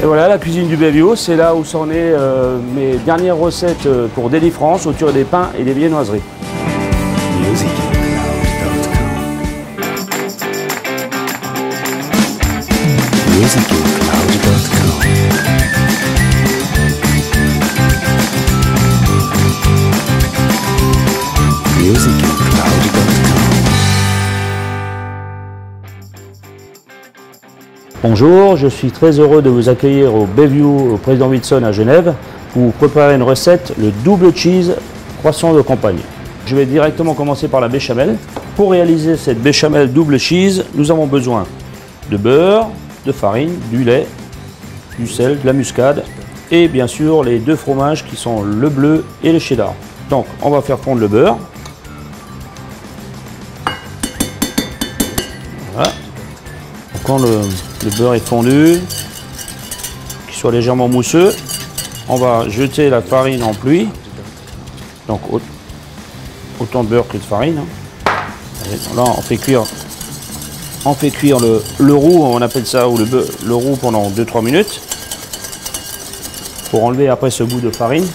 voilà, la cuisine du Bellevue, c'est là où s'en est mes dernières recettes pour Délifrance autour des pains et des viennoiseries. Bonjour, je suis très heureux de vous accueillir au Bellevue, au Président Wilson à Genève, pour vous préparer une recette, le double cheese croissant de campagne. Je vais directement commencer par la béchamel. Pour réaliser cette béchamel double cheese, nous avons besoin de beurre, de farine, du lait, du sel, de la muscade et bien sûr les deux fromages qui sont le bleu et le cheddar. Donc on va faire fondre le beurre. Voilà. Quand le beurre est fondu, qu'il soit légèrement mousseux, on va jeter la farine en pluie. Donc autant de beurre que de farine. Là on fait cuire le roux, on appelle ça, ou le roux pendant 2-3 minutes. Pour enlever après ce goût de farine.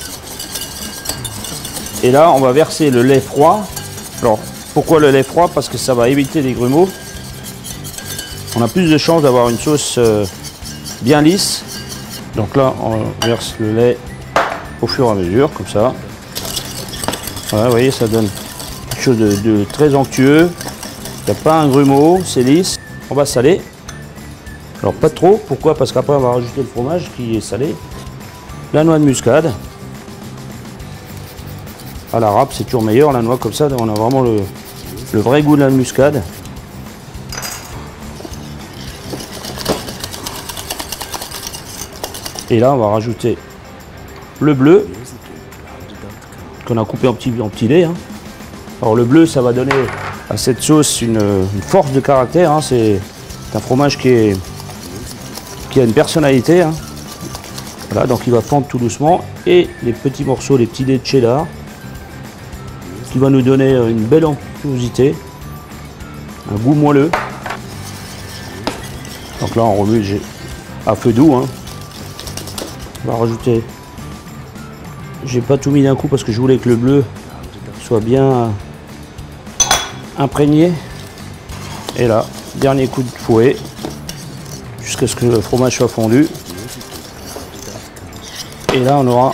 Et là on va verser le lait froid. Alors pourquoi le lait froid? Parce que ça va éviter les grumeaux. On a plus de chances d'avoir une sauce bien lisse. Donc là, on verse le lait au fur et à mesure, comme ça. Voilà, vous voyez, ça donne quelque chose de très onctueux. Il n'y a pas un grumeau, c'est lisse. On va saler. Alors pas trop, pourquoi? Parce qu'après on va rajouter le fromage qui est salé. La noix de muscade. À la râpe, c'est toujours meilleur, la noix comme ça, on a vraiment le vrai goût de la muscade. Et là, on va rajouter le bleu qu'on a coupé en petits dés. Hein. Alors le bleu, ça va donner à cette sauce une force de caractère. Hein. C'est un fromage qui a une personnalité. Hein. Voilà, donc il va fondre tout doucement. Et les petits morceaux, les petits dés de cheddar, qui va nous donner une belle onctuosité, un goût moelleux. Donc là, on remue à feu doux. Hein. On va rajouter, j'ai pas tout mis d'un coup parce que je voulais que le bleu soit bien imprégné. Et là, dernier coup de fouet jusqu'à ce que le fromage soit fondu. Et là, on aura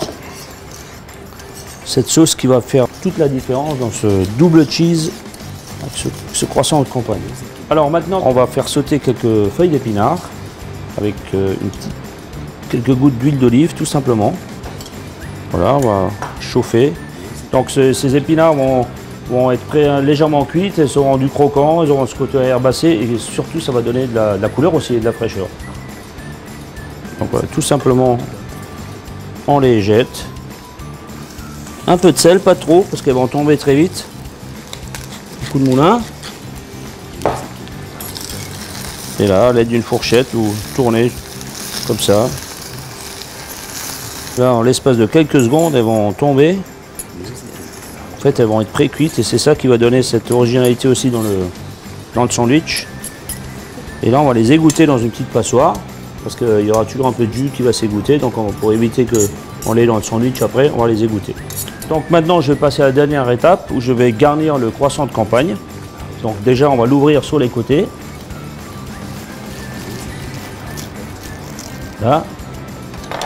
cette sauce qui va faire toute la différence dans ce double cheese, avec ce croissant de campagne. Alors maintenant, on va faire sauter quelques feuilles d'épinards avec quelques gouttes d'huile d'olive, tout simplement. Voilà, on va chauffer. Donc ces épinards vont être légèrement cuites, elles seront du croquant, elles auront ce côté herbacé et surtout ça va donner de la couleur aussi et de la fraîcheur. Donc voilà, tout simplement, on les jette. Un peu de sel, pas trop, parce qu'elles vont tomber très vite. Un coup de moulin. Et là, à l'aide d'une fourchette, vous tournez comme ça. Là, en l'espace de quelques secondes, elles vont tomber. En fait, elles vont être pré-cuites et c'est ça qui va donner cette originalité aussi dans le sandwich. Et là, on va les égoutter dans une petite passoire parce qu'il y aura toujours un peu de jus qui va s'égoutter. Donc, pour éviter qu'on l'ait dans le sandwich après, on va les égoutter. Donc maintenant, je vais passer à la dernière étape où je vais garnir le croissant de campagne. Donc déjà, on va l'ouvrir sur les côtés. Là.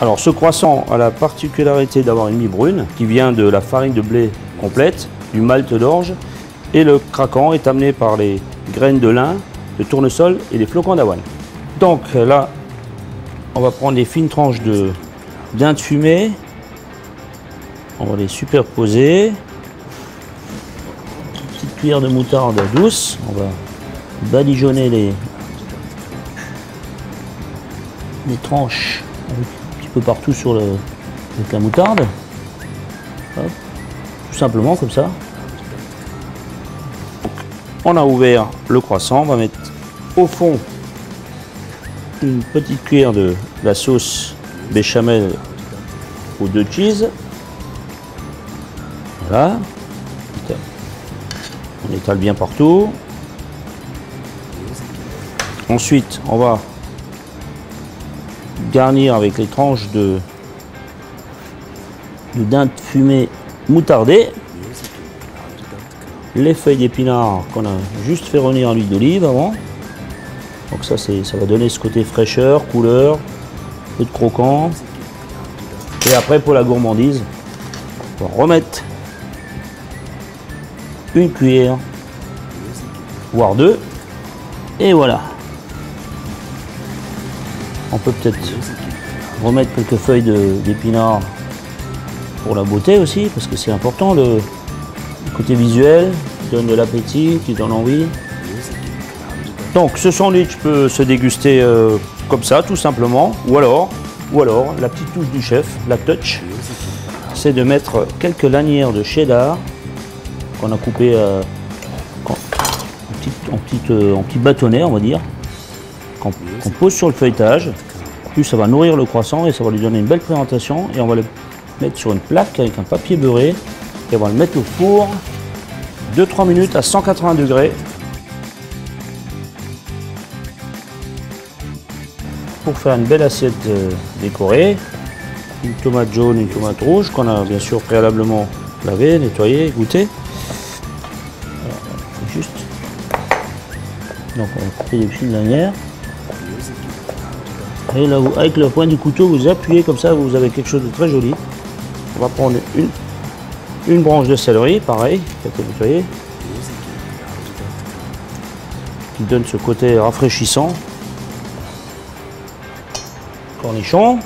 Alors ce croissant a la particularité d'avoir une mie brune qui vient de la farine de blé complète, du malt d'orge et le craquant est amené par les graines de lin, de tournesol et les flocons d'avoine. Donc là, on va prendre les fines tranches de dinde fumée, on va les superposer, une petite cuillère de moutarde douce, on va badigeonner les tranches un petit peu partout avec la moutarde. Hop. Tout simplement comme ça. Donc, on a ouvert le croissant, on va mettre au fond une petite cuillère de la sauce béchamel aux deux cheese. Voilà. On étale bien partout. Ensuite, on va garnir avec les tranches de dinde fumée moutardée, les feuilles d'épinards qu'on a juste fait revenir en huile d'olive avant. Donc ça va donner ce côté fraîcheur, couleur, un peu de croquant. Et après pour la gourmandise, on va remettre une cuillère, voire deux, et voilà. On peut peut-être remettre quelques feuilles d'épinards pour la beauté aussi, parce que c'est important, le côté visuel, qui donne de l'appétit, qui donne envie. Donc ce sandwich peut se déguster comme ça, tout simplement, ou alors la petite touche du chef, la touch, c'est de mettre quelques lanières de cheddar qu'on a coupé en petits bâtonnets, on va dire, qu'on pose sur le feuilletage. En plus, ça va nourrir le croissant et ça va lui donner une belle présentation. Et on va le mettre sur une plaque avec un papier beurré et on va le mettre au four 2-3 minutes à 180 degrés. Pour faire une belle assiette décorée, une tomate jaune, une tomate rouge qu'on a bien sûr préalablement lavé, nettoyé, goûté. Juste. Donc on va couper des petites lanières. Et là, avec le point du couteau, vous appuyez comme ça, vous avez quelque chose de très joli. On va prendre une branche de céleri, pareil, qui a été nettoyée, qui donne ce côté rafraîchissant. Cornichon.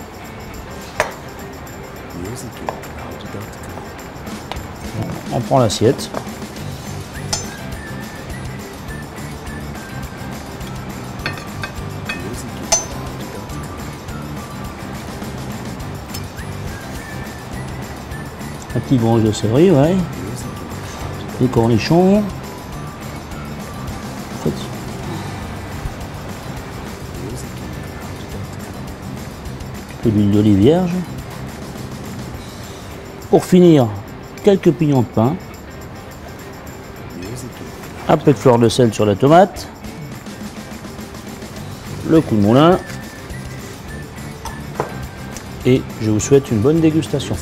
On prend l'assiette. Un petit branche de céleri, ouais. Les cornichons. En fait, de l'huile d'olive vierge. Pour finir, quelques pignons de pain. Un peu de fleur de sel sur la tomate. Le coup de moulin. Et je vous souhaite une bonne dégustation.